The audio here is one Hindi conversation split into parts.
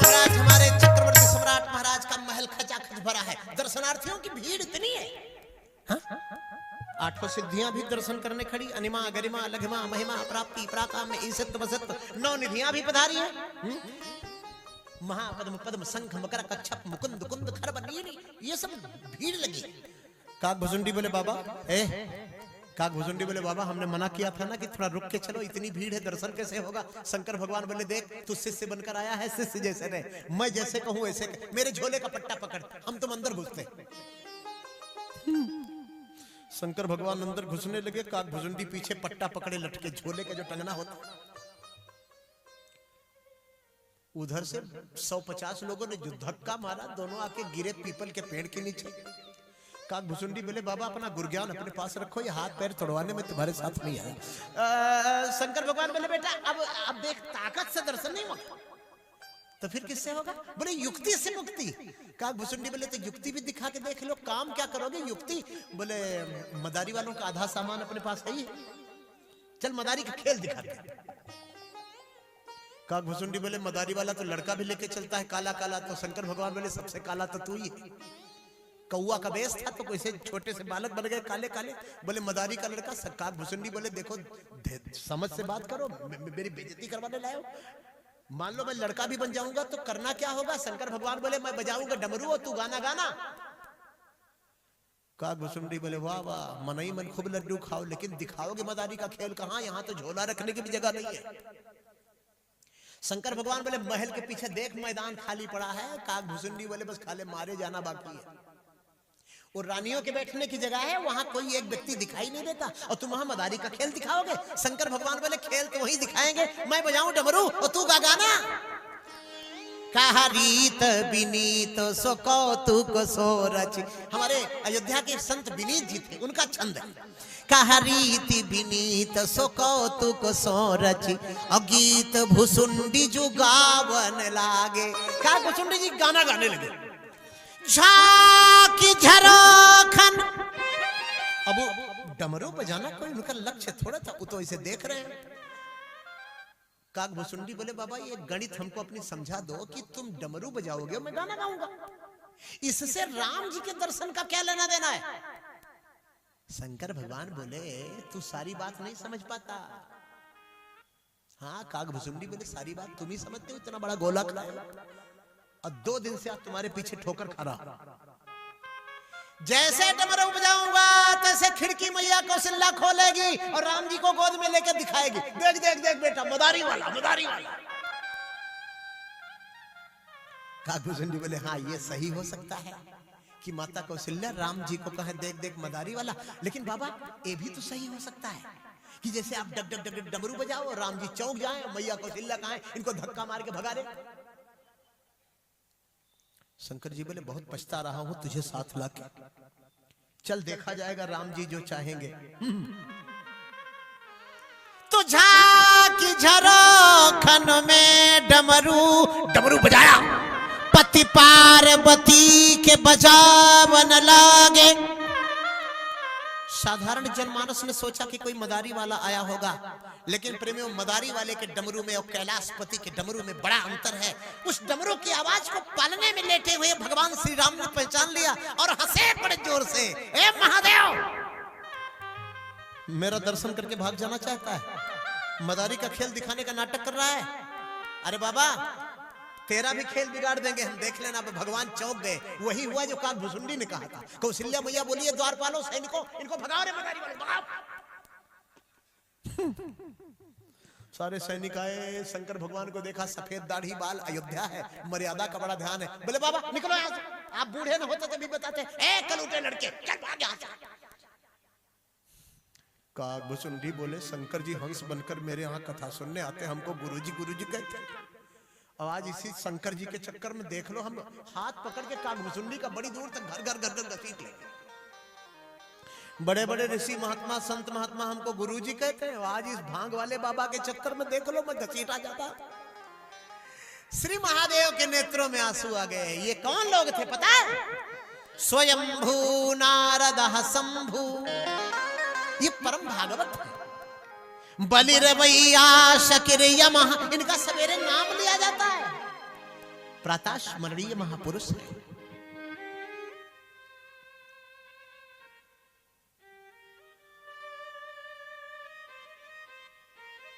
महाराज हमारे चक्रवर्ती सम्राट महाराज का महल खचाखच भरा है, दर्शनार्थियों की भीड़ इतनी है। हाँ? आठों सिद्धियां भी दर्शन करने खड़ी, अनिमा गरिमा लघिमा महिमा प्राप्ति पराकाम में ईसत वसत, 9 निधियां भी पधारी हैं। महापद्म पद्म शंख मकर कच्छप मुकुंद कुंद खरब नीली, ये सब भीड़ लगी। काक भुजुंडी बोले बाबा, काक भुजुंडी बोले बाबा हमने मना किया था ना कि थोड़ा रुक के चलो, इतनी भीड़ है दर्शन कैसे होगा। शंकर भगवान बोले देख तू शिष्य बनकर आया है, शिष्य जैसे रहे, मैं जैसे कहूं वैसे मेरे झोले का पट्टा पकड़, हम तुम अंदर घुसते। शंकर भगवान अंदर घुसने लगे, काक भुजुंडी पीछे पट्टा पकड़े लटके, झोले का जो टंगना होता। उधर से 150 लोगों ने जो धक्का मारा, दोनों आके गिरे पीपल के पेड़ के नीचे। काक भुसुंडी बोले बाबा अपना गुरज्ञान अपने पास रखो, ये हाथ पैर तोड़वाने में तुम्हारे साथ नहीं आया। शंकर भगवान बोले बेटा अब देख ताकत से दर्शन नहीं होगा तो फिर किससे होगा? बोले युक्ति से मुक्ति। काक भुसुंडी बोले तो युक्ति भी दिखा के देख लो, काम क्या करोगे युक्ति? बोले मदारी वालों का आधा सामान अपने पास है ही, चल मदारी का खेल दिखा दे। काक भुसुंडी बोले मदारी वाला तो लड़का भी लेके चलता है काला काला, तो शंकर भगवान बोले सबसे काला तो तू ही है। कौआ का बेस था तो कैसे छोटे से बालक बन गए काले काले। बोले मदारी का लड़का। काक भुसुंडी बोले देखो समझ से बात करो, मेरी बेइज्जती करवाने लाए हो। मान लो मैं लड़का भी बन जाऊंगा तो करना क्या होगा? शंकर भगवान बोले मैं बजाऊंगा डमरू और तू गाना गाना। काक भुसुंडी बोले वाह वाह, मन ही मन खूब लड्डू खाओ, लेकिन दिखाओगे मदारी का खेल कहाँ? यहाँ तो झोला रखने की भी जगह नहीं है। शंकर भगवान बोले महल के पीछे देख मैदान खाली पड़ा है। काक भुसुंडी बोले बस खाले मारे जाना बाकी है, और रानियों के बैठने की जगह है, वहां कोई एक व्यक्ति दिखाई नहीं देता, और तुम वहां मदारी का खेल दिखाओगे? शंकर भगवान बोले खेल तो वही दिखाएंगे, मैं बजाऊं डमरू और तू गा गाना। कहा रीत विनीत सो कौतुक सो रच, हमारे अयोध्या के संत विनीत जी थे, उनका छंद है। कहा रीति विनीत सो कौतुक सो रच, और गीत भुसुंडी जो गावन लागे। कहा भुसुंडी जी गाना गाने लगे, झाकी झरोखन। अब डमरू बजाना कोई उनका लक्ष्य थोड़ा था, वो तो इसे देख रहे हैं। काक भुसुंडी बोले बाबा ये गणित हमको अपनी समझा दो कि तुम डमरू बजाओगे और मैं गाना गाऊंगा, इससे राम जी के दर्शन का क्या लेना देना है? शंकर भगवान बोले तू सारी बात नहीं समझ पाता। हाँ काक भुसुंडी बोले सारी बात तुम ही समझते हो, इतना बड़ा गोला खाया और 2 दिन से आप तुम्हारे पीछे ठोकर खा रहा। जैसे डमरू बजाऊंगा तैसे खिड़की मैया कौशल्या खोलेगी और राम जी को गोद में लेकर दिखाएगी, देख देख देख बेटा मदारी वाला मदारी वाला। काक भुसुंडी बोले हाँ ये सही हो सकता है कि माता कौशल्या राम जी को कहे देख देख मदारी वाला, लेकिन बाबा ये भी तो सही हो सकता है कि जैसे आप डग डग डग डमरू बजाओ और राम जी चौंक जाए, मैया कौशल्या कहे इनको धक्का मार के भगा दे। शंकर जी बोले बहुत पछता रहा हूं तुझे साथ लाके, चल देखा जाएगा राम जी जो चाहेंगे। तो झाकी झरोखन में डमरू बजाया, पति पार्वती के बजावन लागे। साधारण जनमानस ने सोचा कि कोई मदारी वाला आया होगा, लेकिन प्रेमियों मदारी वाले के डमरू में और कैलाशपति के डमरू में बड़ा अंतर है। उस डमरू की आवाज को पालने में लेटे हुए भगवान श्री राम ने पहचान लिया और हंसे बड़े जोर से, ए महादेव मेरा दर्शन करके भाग जाना चाहता है, मदारी का खेल दिखाने का नाटक कर रहा है। अरे बाबा तेरा भी खेल बिगाड़ देंगे हम, देख लेना। भगवान चौंक गए, वही हुआ जो काक भुसुंडी ने कहा था। कौशल्या मैया बोलिए द्वारपालों सैनिकों इनको भगाओ रे मदारी वाले भगाओ। सारे सैनिक आए, शंकर भगवान को देखा सफेद दाढ़ी बाल, अयोध्या है, मर्यादा का बड़ा ध्यान है। बोले बाबा निकलो यहाँ से, आप बूढ़े न होते तभी बताते ए कलूटे लड़के चल भाग यहाँ से। काक भुसुंडी बोले शंकर जी हंस बनकर मेरे यहाँ कथा सुनने आते, हमको गुरुजी कहते। और आज इसी शंकर जी के चक्कर में देख लो हम हाथ पकड़ के काक भुसुंडी का बड़ी दूर तक घर घसीट ले। बड़े बड़े ऋषि महात्मा संत महात्मा हमको गुरुजी कहते हैं, आज इस भांग वाले बाबा के चक्कर में देख लो मैं घसीटा जाता। श्री महादेव के नेत्रों में आंसू आ गए। ये कौन लोग थे पता है? स्वयंभू नारद शंभू, ये परम भागवत है। बलिरवैया शकिर यमः, इनका सवेरे नाम लिया जाता है। प्रातःस्मरणीय महापुरुष है।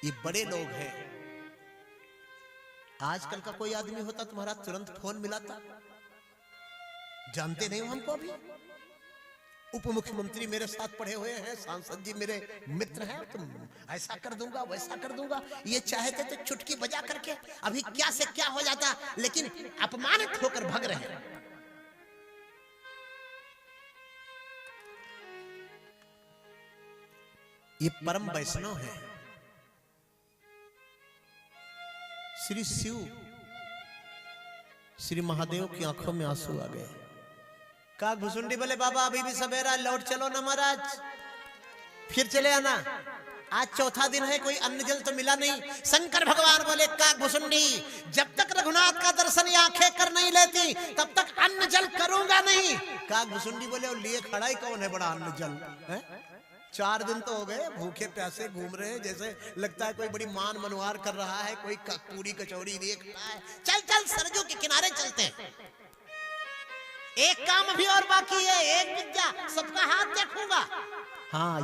ये बड़े लोग हैं। आजकल का कोई आदमी होता तुम्हारा तुरंत फोन मिलाता। जानते नहीं हो हमको अभी। उप मुख्यमंत्री मेरे साथ पढ़े हुए हैं, सांसद जी मेरे मित्र हैं, तुम ऐसा कर दूंगा वैसा कर दूंगा। ये चाहते तो चुटकी बजा करके अभी क्या से क्या हो जाता, लेकिन अपमानित होकर भग रहे हैं। ये परम वैष्णव है। श्री शिव, श्री महादेव की आंखों में आंसू आ गए। काग भुसुंडी बोले बाबा अभी भी सवेरा, लौट चलो ना महाराज, फिर चले आना। आज चौथा दिन है, कोई अन्न जल तो मिला नहीं। शंकर भगवान बोले काग भुसुंडी, जब तक रघुनाथ का दर्शन ये आंखें कर नहीं लेती तब तक अन्न जल करूंगा नहीं। काग भुसुंडी बोले और लिए खड़ा ही कौन है बड़ा अन्न जल है? 4 दिन तो हो गए भूखे प्यासे घूम रहे हैं, जैसे लगता है कोई बड़ी मान मनवार कर रहा है, कोई पूरी कचौड़ी देख रहा है। चल चल सरजू के किनारे चलते हैं, एक काम अभी और बाकी है, एक विद्या सबका हाथ देखूंगा। हाँ,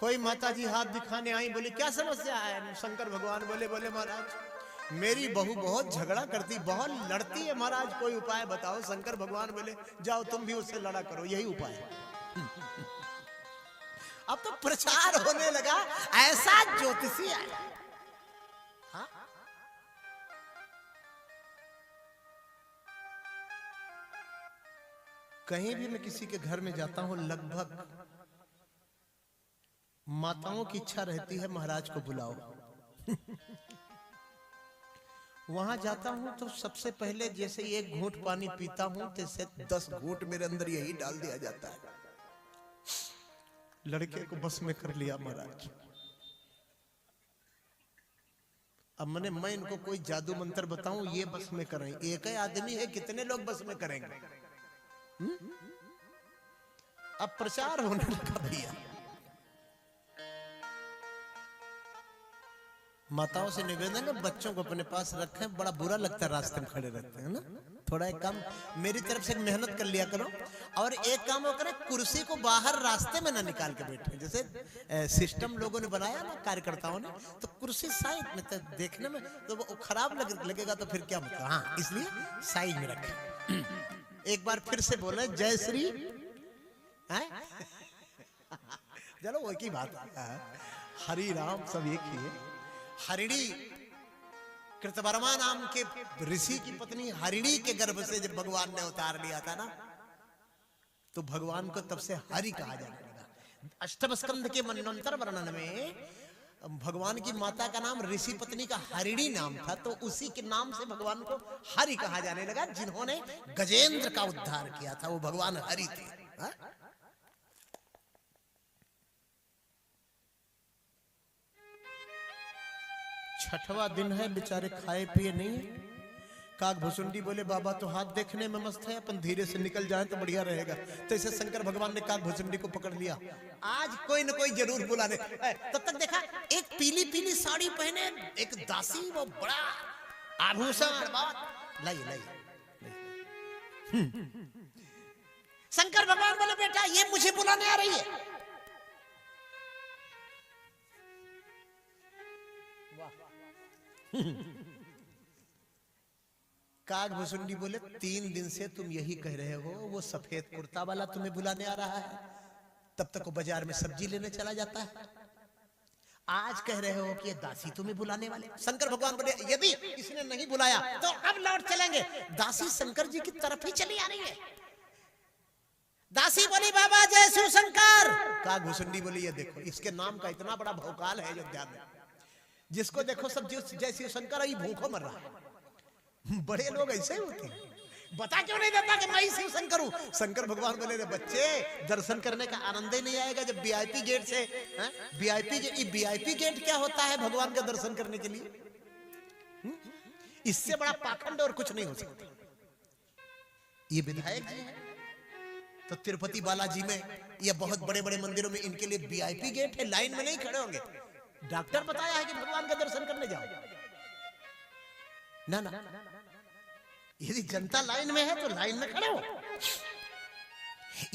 कोई माता जी हाथ दिखाने आई, बोली क्या समस्या है? शंकर भगवान बोले महाराज मेरी बहू बहुत झगड़ा करती, बहुत लड़ती है महाराज, कोई उपाय बताओ। शंकर भगवान बोले जाओ तुम भी उससे लड़ा करो, यही उपाय है। अब तो प्रचार होने लगा, ऐसा ज्योतिषी आया। हाँ? कहीं भी मैं किसी के घर में जाता हूं, लगभग माताओं की इच्छा रहती है महाराज को बुलाओ। वहां जाता हूं तो सबसे पहले जैसे एक घूंट पानी पीता हूं जैसे 10 घूंट मेरे अंदर यही डाल दिया जाता है, लड़के को बस में कर लिया महाराज। अब मैं इनको कोई जादू मंत्र बताऊं ये बस में करें? एक ही आदमी है, कितने लोग बस में करेंगे? अब प्रचार होने लगा भैया। माताओं से निवेदन है बच्चों को अपने पास रखें, बड़ा बुरा लगता है रास्ते में खड़े रहते हैं ना। थोड़ा एक काम मेरी तरफ से मेहनत कर लिया करो, और एक काम वो करें कुर्सी को बाहर रास्ते में ना निकाल के बैठे। जैसे सिस्टम लोगों ने बनाया ना कार्यकर्ताओं ने, तो कुर्सी साइड में, तो देखने में तो वो खराब लगेगा तो फिर क्या मतलब। हाँ, इसलिए साइड में रखें। एक बार फिर से बोले जय श्री चलो वो की बात, हरि राम सब एक ही है। हरिणी कृतवर्मा नाम के ऋषि की पत्नी हरिणी के गर्भ से जब भगवान ने उतार लिया था ना, तो भगवान को तब से हरि कहा जाने लगा। अष्टम स्कंद के मनवंतर वर्णन में भगवान की माता का नाम ऋषि पत्नी का हरिणी नाम था, तो उसी के नाम से भगवान को हरि कहा जाने लगा। जिन्होंने गजेंद्र का उद्धार किया था वो भगवान हरि थे। हा? छठवां दिन है, बेचारे खाए पिए नहीं। काग भुसुंडी बोले बाबा तो हाथ देखने में मस्त है, अपन धीरे से निकल जाए तो बढ़िया रहेगा। तो इसे शंकर भगवान ने काग भुसुंडी को पकड़ लिया। आज कोई न कोई जरूर बुलाने। तब तक देखा एक पीली पीली साड़ी पहने एक दासी, वो बड़ा आभूषण लाई। शंकर भगवान बोले बेटा ये मुझे बुलाने आ रही है। काग भुसुंडी बोले 3 दिन से तुम यही कह रहे हो, वो सफेद कुर्ता वाला तुम्हें बुलाने आ रहा है। तब तक वो बाजार में सब्जी लेने चला जाता है। आज कह रहे हो कि ये दासी तुम्हें बुलाने वाले। शंकर भगवान बोले यदि इसने नहीं बुलाया तो अब लौट चलेंगे। दासी शंकर जी की तरफ ही चली आ रही है। दासी बोली बाबा जय शिव शंकर। काग भुसुंडी बोली ये देखो इसके नाम का इतना बड़ा भौकाल है अयोध्या में, जिसको देखो सब जय शिव शंकर ही भूखों मर रहा है। बड़े लोग ऐसे ही होते हैं। बता क्यों नहीं देता कि मैं ही शिव शंकर हूं? शंकर भगवान बोले रे बच्चे दर्शन करने का आनंद ही नहीं आएगा जब वीआईपी गेट से। वीआईपी गेट क्या होता है भगवान का दर्शन करने के लिए? इससे बड़ा पाखंड और कुछ नहीं हो सकता। ये विधायक जी है तो तिरुपति बालाजी में या बहुत बड़े बड़े मंदिरों में इनके लिए वीआईपी गेट है, लाइन में नहीं खड़े होंगे। डॉक्टर बताया है कि भगवान का दर्शन करने जाओ। ना ना, यदि जनता लाइन में है तो लाइन में खड़े हो।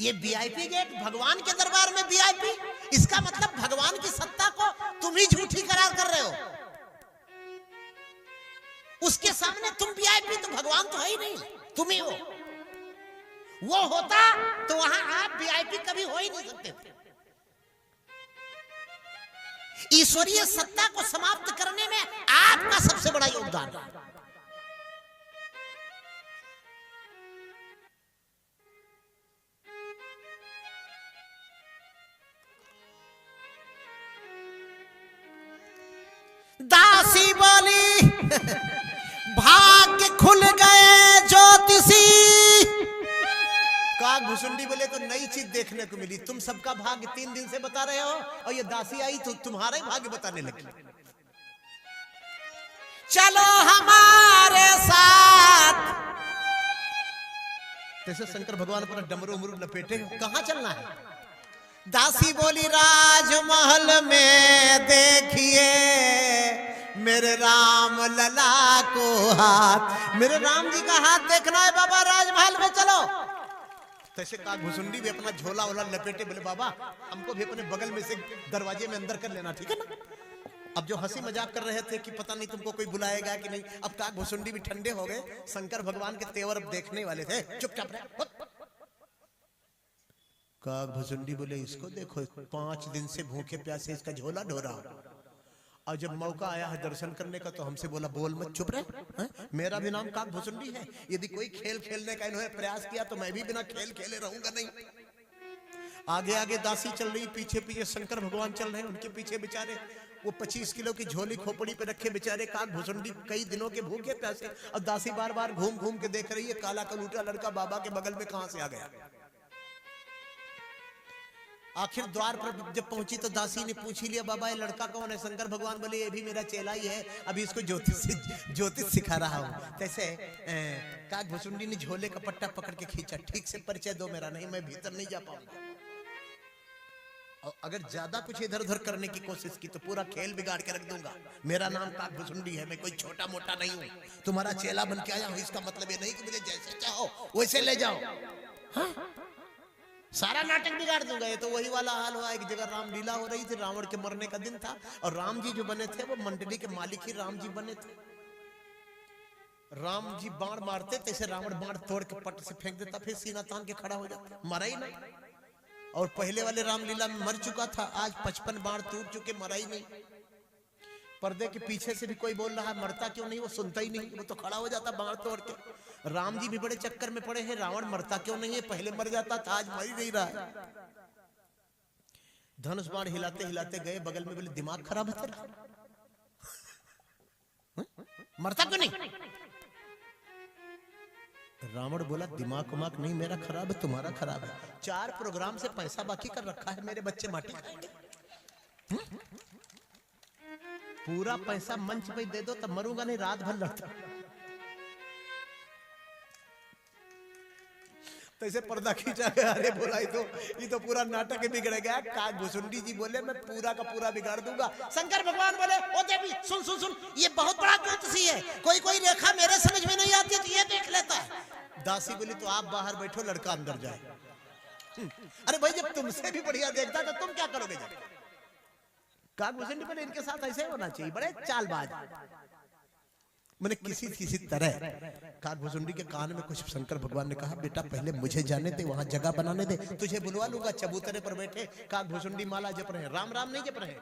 ये वीआईपी गेट भगवान के दरबार में वीआईपी, इसका मतलब भगवान की सत्ता को तुम ही झूठी करार कर रहे हो। उसके सामने तुम वीआईपी, तो भगवान तो है ही नहीं, तुम ही हो। वो होता तो वहां आप वीआईपी कभी हो ही नहीं सकते थे। ईश्वरीय सत्ता को समाप्त करने में आपका सबसे बड़ा योगदान है। दासी बोली भाग्य खुल गए ज्योतिषी। काग भुसुंडी बोले तो नई चीज देखने को मिली, तुम सबका भाग्य 3 दिन से बता रहे हो और ये दासी आई तो तुम्हारा ही भाग्य बताने लगी। चलो हमारे साथ। जैसे शंकर भगवान पर डमरू उमरू लपेटे, कहां चलना है? दासी बोली राजमहल में देखिए मेरे राम लला को हाथ, मेरे राम जी का हाथ देखना है बाबा, राजमहल में चलो। तैसे काग भुसुंडी भी अपना झोला वोला लपेटे, बोले बाबा हमको भी अपने बगल में से दरवाजे में अंदर कर लेना, ठीक है ना। अब जो हंसी मजाक कर रहे थे कि पता नहीं तुमको कोई बुलाएगा कि नहीं, अब काग भुसुंडी भी ठंडे हो गए। शंकर भगवान के तेवर अब देखने वाले थे, चुपचाप रहे। काग भुसुंडी बोले इसको देखो, 5 दिन से भूखे प्यासे इसका झोला ढोरा, और जब मौका आया है दर्शन करने का तो हमसे बोला बोल मत, चुप रहे। मेरा भी नाम काग भुसुंडी है, यदि कोई खेल खेलने का इन्होंने प्रयास किया तो मैं भी बिना खेल खेले रहूंगा नहीं। आगे आगे दासी चल रही, पीछे पीछे शंकर भगवान चल रहे हैं, उनके पीछे बेचारे वो 25 किलो की झोली खोपड़ी पे रखे बेचारे काग भुसुंडी कई दिनों के भूखे प्यासे, और दासी बार बार घूम घूम के देख रही है काला कलूटा लड़का बाबा के बगल में कहां से आ गया। आखिर द्वार पर जब पहुंची तो दासी ने पूछ ही लिया बाबा ये लड़का कौन है? शंकर भगवान बोले ये भी मेरा चेला ही है, अभी इसको ज्योतिष सिखा रहा हूं। कैसे? काग भुसुंडी ने झोले का पट्टा पकड़ के खींचा, ठीक से परिचय दो मेरा, नहीं मैं भीतर नहीं जा पाऊंगा, और अगर ज्यादा कुछ इधर उधर करने की कोशिश की तो पूरा खेल बिगाड़ के रख दूंगा। मेरा नाम काग भुसुंडी है, मैं कोई छोटा मोटा नहीं हूं, तुम्हारा चेला बन के आया हूं। इसका मतलब ये नहीं कि मुझे जैसे चाहो वैसे ले जाओ, हाँ? सारा नाटक बिगाड़ दूंगा। ये तो वही वाला हाल हुआ। एक जगह रामलीला हो रही थी, रावण के मरने का दिन था, और राम जी जो बने थे वो मंडली के मालिक ही राम जी बने थे। राम जी बाण मारते थे, ऐसे रावण बाण तोड़ के पट से फेंक देता, फिर सीना तान के खड़ा हो जाता, मरा ही नहीं। और पहले वाले रामलीला में मर चुका था, आज 55 बाण टूट चुके, मरा ही नहीं। पर्दे के पीछे से भी कोई बोल रहा है मरता क्यों नहीं, वो सुनता ही नहीं, वो तो खड़ा हो जाता बाण तोड़ के। राम जी भी बड़े चक्कर में पड़े हैं, रावण मरता क्यों नहीं है, पहले मर जाता था, आज मर ही नहीं रहा। धनुष बाण हिलाते हिलाते गए बगल में, बोले दिमाग खराब है तेरा, मरता क्यों नहीं? रावण बोला दिमाग उमाग नहीं मेरा खराब है, तुम्हारा खराब है। 4 प्रोग्राम से पैसा बाकी कर रखा है, मेरे बच्चे माटी खाएंगे। पूरा पैसा मंच पे दे दो तब मरूंगा नहीं, रात भर लड़ता। तो इसे पर्दा खींचा गया, अरे बोला ये तो पूरा नाटक बिगड़ गया। काग भुसुंडी जी बोले मैं पूरा का पूरा बिगाड़ दूंगा। शंकर भगवान बोले ओ देवी सुन सुन सुन, ये बहुत बड़ा ज्योतिषी है, कोई कोई रेखा मेरे समझ में नहीं आती तो ये देख लेता है। दासी बोली तो आप बाहर बैठो, लड़का अंदर जाए। अरे भाई जब तुमसे भी बढ़िया देखता तो तुम क्या करोगे? काग भुसुंडी बोले इनके साथ ऐसे होना चाहिए, बड़े चालबाज। मैंने किसी तरह काग भुसुंडी के कान में कुछ, शंकर भगवान ने कहा बेटा पहले मुझे जाने दे, वहां जगह बनाने दे, तुझे बुलवा लूंगा। चबूतरे पर बैठे काग भुसुंडी माला जप रहे हैं, राम राम नहीं जप रहे हैं,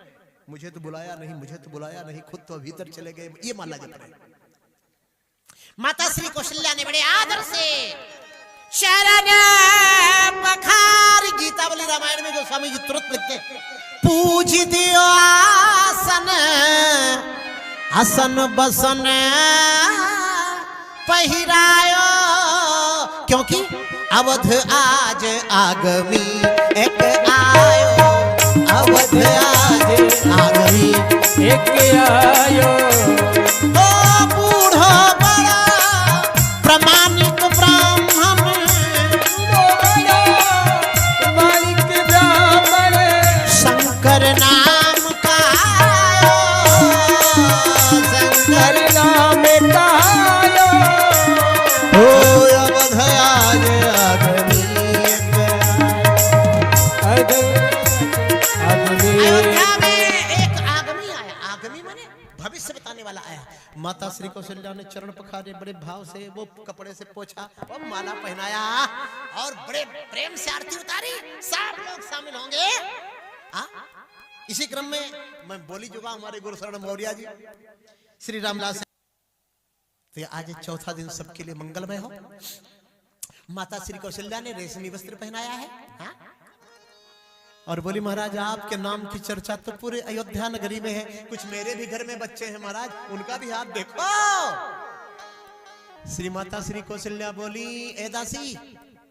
मुझे तो बुलाया नहीं, मुझे तो बुलाया नहीं, खुद तो भीतर चले गए, ये माला जप रहे हैं। माता श्री कौशल्या ने बड़े आदर से शरण पखार, गीतावली रामायण में जो स्वामी जी तुरंत लिखते पूज दियो आसन, आसन बसन पहिरायो, क्योंकि अवध आज आगमी एक आयो, अवध आज आगमी एक आयो। ओ बूढ़ो बड़ा प्रमाणिक ब्राह्मण, प्रमाणिक ब्राह्मण शंकर नाम का, शंकर नाम का आया। माता श्री कौशल्या ने चरण पखारे, बड़े भाव से वो कपड़े से पोछा और माला पहनाया और बड़े प्रेम से आरती उतारी। सब लोग शामिल होंगे। इसी क्रम में मैं बोली चुका हमारे गुरु शरण मौर्य जी श्री रामलाल। तो आज चौथा दिन सबके लिए मंगलमय हो। माता श्री कौशल्या ने रेशमी वस्त्र पहनाया है, हाँ? और बोली महाराज आपके नाम की चर्चा तो पूरे अयोध्या नगरी में है। कुछ मेरे भी घर में बच्चे हैं महाराज, उनका भी हाथ देखो। श्री माता श्री कौशल्या बोली, ए दासी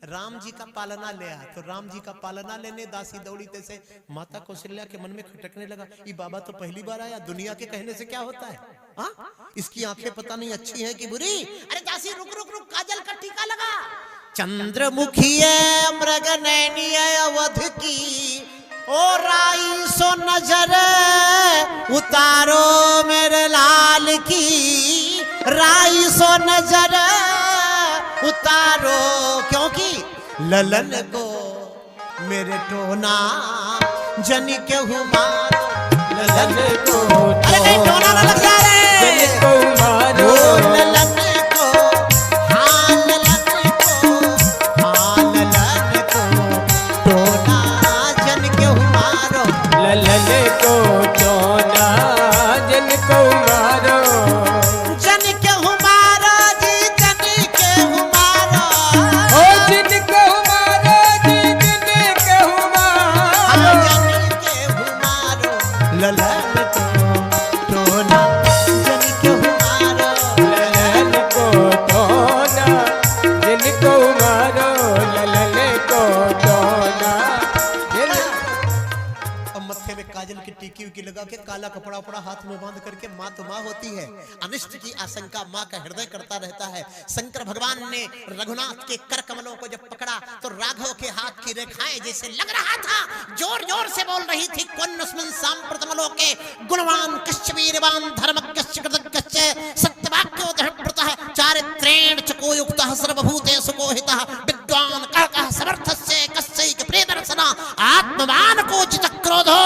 राम जी का पालना ले आ। तो राम जी का पालना लेने दासी दौड़ी। तैसे माता कौशल्या के मन में खटकने लगा, ये बाबा तो पहली बार आया, दुनिया के कहने से क्या होता है? हाँ? इसकी आंखें पता नहीं अच्छी हैं कि बुरी। अरे दासी रुक रुक रुक, काजल का टीका लगा। चंद्रमुखी मृग नैनी अवध की, ओ राई सो नजर उतारो मेरे लाल की, राई सो नजर उतारो, क्योंकि ललन को मेरे टोना जनी के मारो, ललन को टोना न लग जा रे, मारो ललन को, हाँ ललन को, हाँ ललन को टोना जन के मारो, ललन को टोना जन को मारो, जन के मारो जी, जन के मारो, ओ जन को मारो जी, जन को मारो, जन के मारो, ललन को टोना जन के मारो, ललन को टोना जन को मारो, ललन को टोना जन। अब मत्थे में काजल की टीकी उकी लगा के काला कपड़ा उपड़ा हाथ में बांध करके माँ तो माँ होती है, अनिष्ट की आशंका माँ का हृदय करता रहता है। शंकर भगवान ने रघुनाथ के कर कमलों को जब पकड़ा तो राघव के हाथ की रेखाएं जैसे लग रहा था जोर जोर से बोल रही थी, क्वन्नस्मिन् साम्प्रतमलो के गुणवान कश्च वीरवान धर्मज्ञश्च कृतज्ञश्च सत्यवाक्यो दृढव्रतः चारित्रेण चको युक्तः सर्वभूतेषु कोहितः विद्वान कहकः समर्थस्य कस्यैक प्रियदर्शना आत्मवान को चितक्रोधो।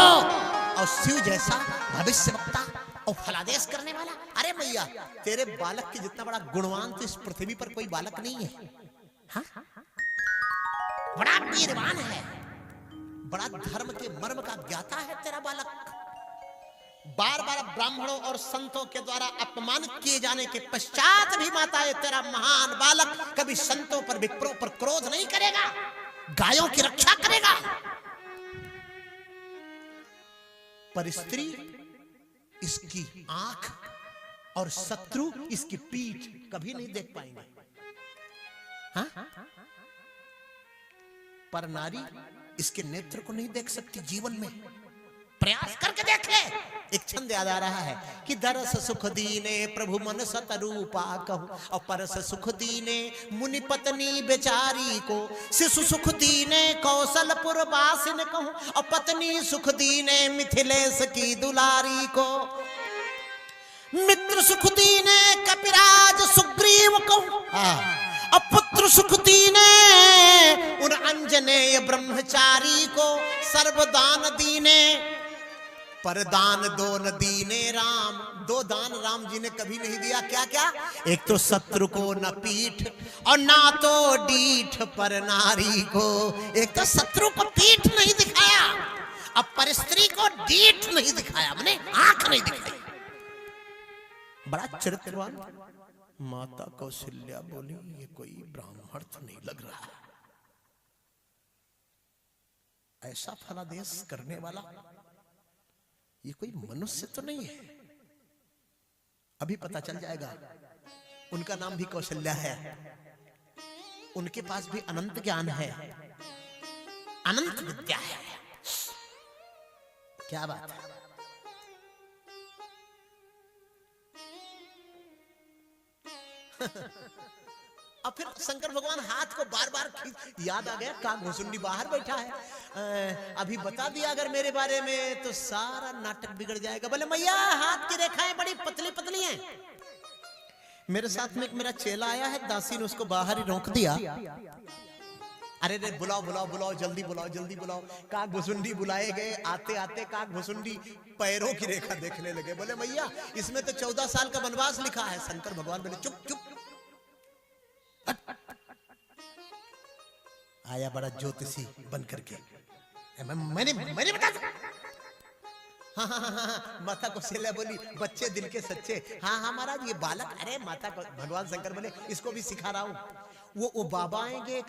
और शिव जैसा भविष्य वक्ता और फलादेश करने वाला। अरे मैया तेरे बालक के जितना बड़ा गुणवान तो इस पृथ्वी पर कोई बालक नहीं है, हाँ? बड़ा वीरवान है, बड़ा धर्म के मर्म का ज्ञाता है तेरा बालक। बार बार ब्राह्मणों और संतों के द्वारा अपमानित किए जाने के पश्चात भी माता ये तेरा महान बालक कभी संतों पर विप्रों पर क्रोध नहीं करेगा, गायों की रक्षा करेगा। पर स्त्री इसकी आंख और शत्रु इसकी पीठ कभी नहीं देख पाएंगे, हाँ? पर नारी इसके नेत्र को नहीं देख सकती जीवन में। प्रयास करके देखे। एक छंद याद आ रहा है कि दरस सुख दीने प्रभु मन सतरूपा कहूं, और परस सुख दीने मुनि पत्नी बेचारी को, शिशु सुख दीने कौशलपुर वासिन कहूं, और पत्नी सुख दीने मिथिलेश की दुलारी को, मित्र सुख दीने कपिराज सुग्रीव कहूं, और पुत्र सुख दीने उन अंजनेय ब्रह्मचारी को, सर्वदान दीने पर दान दो न दीने राम। दो दान राम जी ने कभी नहीं दिया, क्या क्या? एक तो शत्रु को न पीठ और ना तो डीठ पर नारी को। एक तो शत्रु को पीठ नहीं दिखाया, अब पर स्त्री को डीठ नहीं दिखाया, मैंने आंख नहीं दिखाई। बड़ा चरित्रवान। माता कौशल्या बोली ये कोई ब्राह्मण तो नहीं लग रहा, ऐसा फलादेश करने वाला ये कोई मनुष्य तो नहीं है। अभी पता चल जाएगा। उनका नाम भी कौशल्या है, उनके पास भी अनंत ज्ञान है, अनंत विद्या है। क्या बात है। अब फिर शंकर भगवान हाथ को बार बार खींच, याद आ गया काग घुसुंडी बाहर बैठा है, अभी बता दिया अगर मेरे बारे में तो सारा नाटक बिगड़ जाएगा। बोले मैया हाथ की रेखाएं बड़ी पतली पतली हैं। मेरे साथ में एक मेरा चेला आया है, दासी ने उसको बाहर ही रोक दिया। अरे रे बुलाओ बुलाओ बुलाओ, जल्दी बुलाओ जल्दी बुलाओ। काक भुसुंडी बुलाए गए, आते आते काक भुसुंडी पैरों की रेखा देखने लगे। बोले मैया इसमें तो 14 साल का वनवास लिखा है। शंकर भगवान बोले चुप चुप। आया बड़ा ज्योतिषी बन करके, मैंने बता। हाँ हाँ हाँ हाँ, माता कौशल्या बोली बच्चे दिल के सच्चे। हाँ हाँ महाराज ये बालक, अरे माता भगवान शंकर बोले इसको भी सिखा रहा हूँ। वो बाबा आएंगे,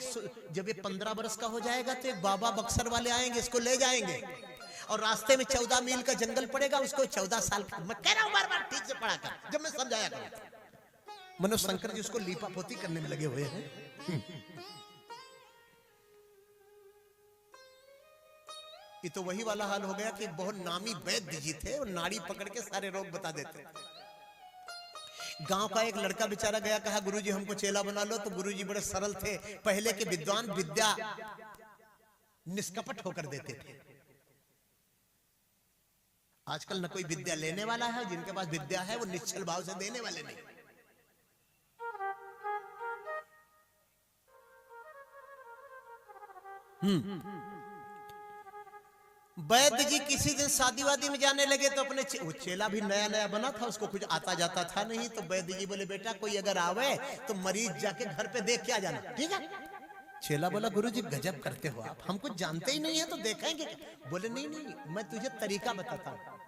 जब ये 15 वर्ष का हो जाएगा तो एक बाबा बक्सर वाले आएंगे, इसको ले जाएंगे और रास्ते में 14 मील का जंगल पड़ेगा, उसको 14 साल का, मैं कह रहा हूँ बार बार ठीक से पढ़ा कर, जब मैं समझाया करूँ। मनोज शंकर जी उसको लीपा पोती करने में लगे हुए हैं। ये तो वही वाला हाल हो गया कि बहुत नामी वैद्य जी थे और नाड़ी पकड़ के सारे रोग बता देते। गांव का एक लड़का बेचारा गया, कहा गुरुजी हमको चेला बना लो। तो गुरुजी बड़े सरल थे, पहले के विद्वान विद्या निष्कपट होकर देते थे। आजकल न कोई विद्या लेने वाला है, जिनके पास विद्या है वो निश्चल भाव से देने वाले नहीं। वैद्य जी किसी दिन शादी वादी में जाने लगे तो अपने वो चेला भी नया नया बना था, उसको कुछ आता जाता था नहीं। तो वैद्य जी बोले बेटा कोई अगर आवे तो मरीज जाके घर पे देख के आ जाना, ठीक है। चेला बोला गुरुजी गजब करते हो आप, हम कुछ जानते ही नहीं है तो देखेंगे। बोले नहीं नहीं मैं तुझे तरीका बताता हूँ।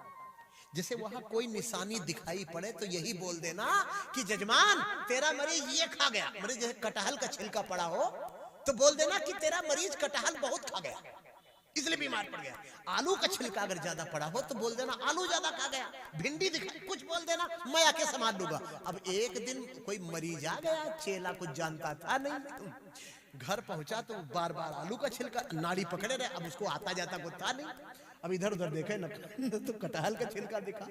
जैसे वहां कोई निशानी दिखाई पड़े तो यही बोल देना कि जजमान तेरा मरीज ये खा गया। मरीज जैसे कटहल का छिलका पड़ा हो तो बोल देना कि तेरा मरीज कटहल बहुत खा गया इसलिए बीमार पड़ गया। आलू का छिलका अगर ज्यादा पड़ा हो तो बोल देना आलू ज्यादा खा गया। भिंडी दिखा कुछ बोल देना, मैं आके संभाल लूंगा। अब एक दिन कोई मरीज आ गया, चेला कुछ जानता था नहीं, घर पहुंचा तो बार बार आलू का छिलका नाड़ी पकड़े रहे। अब उसको आता जाता कुछ था नहीं। अब इधर उधर देखे न तो कटहल का छिलका दिखा।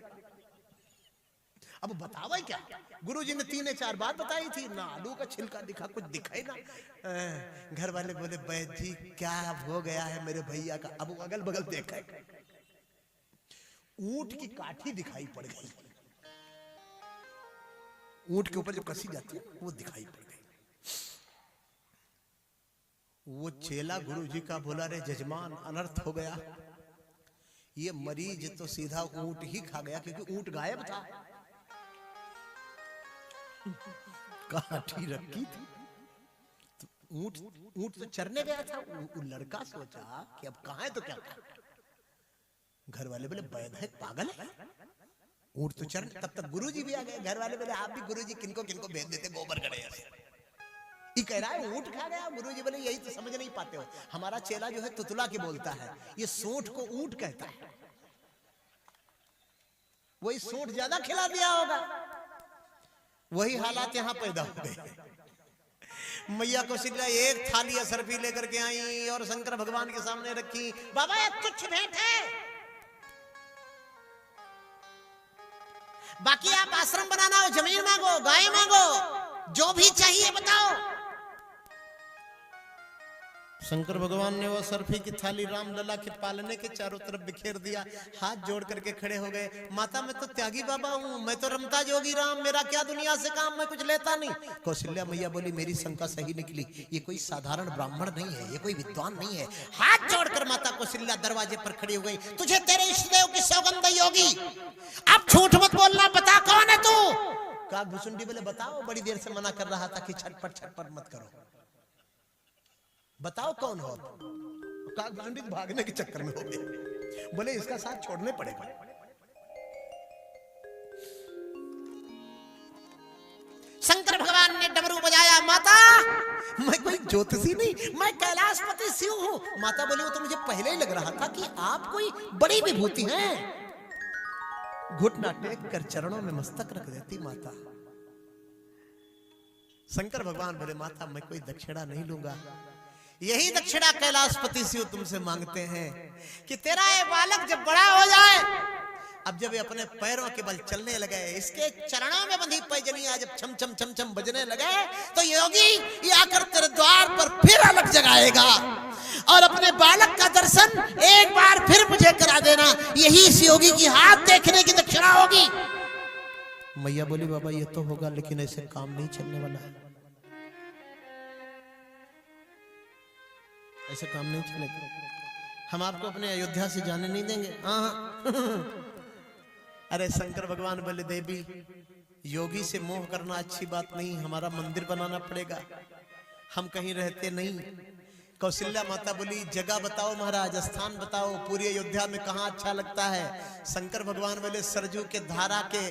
अब बतावा क्या, गुरुजी ने 3-4 बात बताई थी ना, आलू का छिलका दिखा, कुछ दिखा ही ना। घर वाले बोले वैद्य जी क्या हो गया है मेरे भैया का। अब अगल बगल देखा, ऊंट की काठी दिखाई पड़ गई। ऊंट के ऊपर जो कसी जाती है वो दिखाई पड़ गई। वो चेला गुरुजी का बोला रे जजमान अनर्थ हो गया, ये मरीज तो सीधा ऊंट ही खा गया, क्योंकि ऊंट गायब था, काठी रखी थी। तो ऊंट तो चरने गया था। वो लड़का सोचा कि अब कहां है तो क्या करें। घर वाले बोले वैद्य है पागल है, ऊंट तो चरने। तब तक गुरुजी भी आ गए। घर वाले बोले आप भी गुरुजी किनको किनको भेज देते गोबर गड़े ऐसे। ये कह रहा है ऊंट खा गया। गुरुजी बोले यही तो समझ नहीं पाते हो, हमारा चेला जो है तुतला के बोलता है, ये सूंठ को ऊंट कहता है। वही सूंठ ज्यादा खिला दिया होगा, वही हालात यहां पैदा हो गए। मैया कौशल्या एक थाली असरफी लेकर के आई और शंकर भगवान के सामने रखी। बाबा ये तुच्छ भेंट है, बाकी आप आश्रम बनाना हो, जमीन मांगो, गाय मांगो, जो भी चाहिए बताओ। शंकर भगवान ने वो सरफी की थाली राम लला के पालने के चारों तरफ बिखेर दिया। हाथ जोड़ करके खड़े हो गए। माता मैं तो त्यागी बाबा हूँ, मैं तो रमता जोगी राम, मेरा क्या दुनिया से काम, मैं कुछ लेता नहीं। कौशल्या मैया बोली मेरी शंका सही निकली, ये कोई साधारण ब्राह्मण नहीं है, ये कोई विद्वान नहीं है। हाथ जोड़कर माता कौशल्या दरवाजे पर खड़ी हो गई। तुझे तेरे इष्टदेव की सौगंध योगी, अब झूठ मत बोलना, बता कौन है तू। काक भुसुंडी बोले बताओ, बड़ी देर से मना कर रहा था कि छटपट छटपट मत करो, बताओ कौन हो। काक भुसुंडी भागने के चक्कर में हो गए। बोले इसका साथ छोड़ने पड़ेगा। शंकर भगवान ने डमरू बजाया। माता मैं कोई ज्योतिषी नहीं, मैं कैलाशपति शिव हूं। माता बोली वो तो मुझे पहले ही लग रहा था कि आप कोई बड़ी विभूति हैं। घुटना टेक कर चरणों में मस्तक रख देती माता। शंकर भगवान बोले माता मैं कोई दक्षिणा नहीं लूंगा, यही दक्षिणा कैलाशपति शिव तुमसे मांगते हैं कि तेरा ये बालक जब बड़ा हो जाए, अब जब ये अपने पैरों के बल चलने लगे, इसके चरणों में बंधी पैजनियां जब छम छम छम छम बजने लगे, तो योगी ये आकर तेरे द्वार पर फिर अलग जगाएगा और अपने बालक का दर्शन एक बार फिर मुझे करा देना। यही इस योगी की हाथ देखने की दक्षिणा होगी। मैया बोली बाबा ये तो होगा, लेकिन ऐसे काम नहीं चलने वाला है। ऐसे काम नहीं चलेगा। हम आपको अपने अयोध्या से जाने नहीं देंगे। हाँ अरे शंकर भगवान बोले देवी योगी से मोह करना अच्छी बात नहीं, हमारा मंदिर बनाना पड़ेगा, हम कहीं रहते नहीं। कौशल्या माता बोली जगह बताओ महाराज, स्थान बताओ, पूरी अयोध्या में कहाँ अच्छा लगता है। शंकर भगवान बोले सरजू के धारा के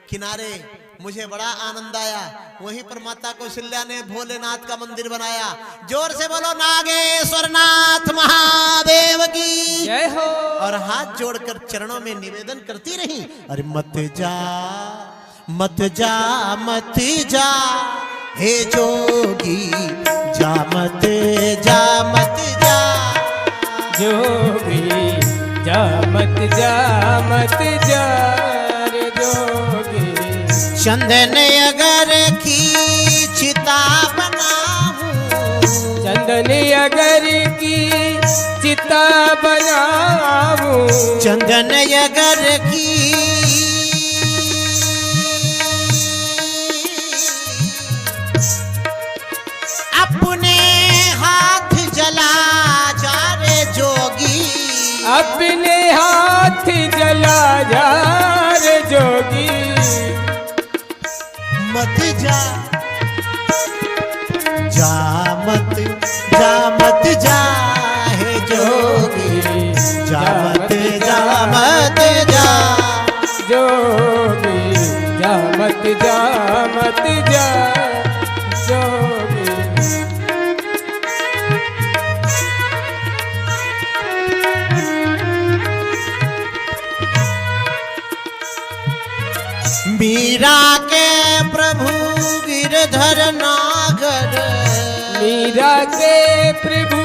किनारे मुझे बड़ा आनंद आया, वहीं पर माता कौशल्या ने भोलेनाथ का मंदिर बनाया। जोर से बोलो नागेश्वर नाथ महादेव की जय हो। और हाथ जोड़कर चरणों में निवेदन करती रही, अरे मत जा मत जा मत जा हे जोगी, जा मत जा मत जा जोगी, जा मत जा मत जा रे जोगी। चंदन अगर की चिता बनाऊं, चंदन अगर की चिता बनाऊं, चंदन अगर की अपने हाथ जला जा रे जोगी, अपने हाथ जला जा रे जोगी। मत जा जा मत जा मत जा हे जोगी, जा मत जा मत जा जोगी, जा मत जा मत जा जोगी। मीरा के प्रभु गिरधर नागर, मीरा के प्रभु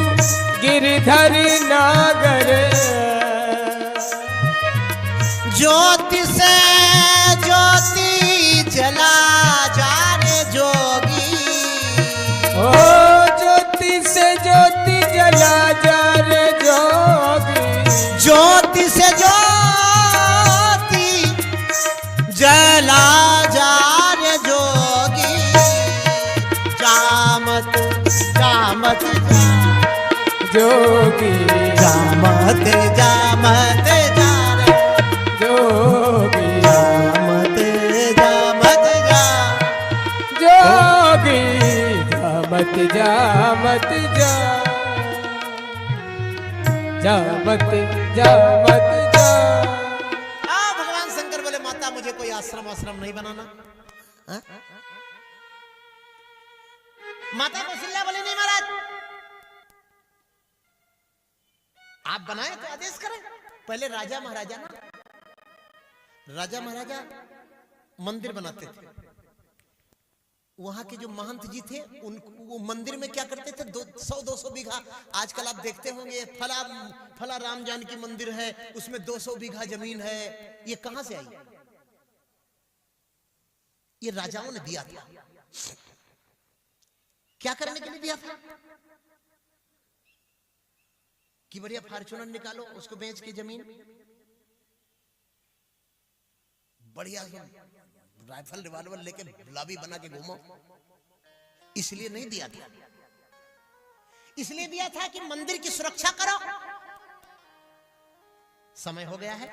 गिरधर नागर, ज्योति से ज्योति जला जा रे जोगी, ओ ज्योति से ज्योति जला जा रे जोगी। ज्योति से ज्योति जला जा रे जोगी, जामत जामत जा जोगी, जामत जामत जा रे जोगी, जामत जामत जा जोगी, जा मत जा मत जा, जा मत जा मत जा। भगवान शंकर बोले माता मुझे कोई आश्रम आश्रम नहीं बनाना। हा? माता कौशल्या बोले नहीं महाराज, आप बनाए तो आदेश करें। पहले राजा महाराजा ना, राजा महाराजा मंदिर बनाते थे, वहां के जो महंत जी थे उन वो मंदिर में क्या करते थे 100-200 बीघा। आजकल आप देखते होंगे फला राम जानकी मंदिर है उसमें 200 बीघा जमीन है। ये कहां से आई? ये राजाओं ने दिया था। क्या करने के लिए दिया था? कि बढ़िया फॉर्च्यूनर निकालो उसको बेच के जमीन, बढ़िया राइफल रिवॉल्वर लेके गुलाबी बना के घूमो। इसलिए नहीं दिया था, इसलिए दिया था कि मंदिर की सुरक्षा करो। समय हो गया है।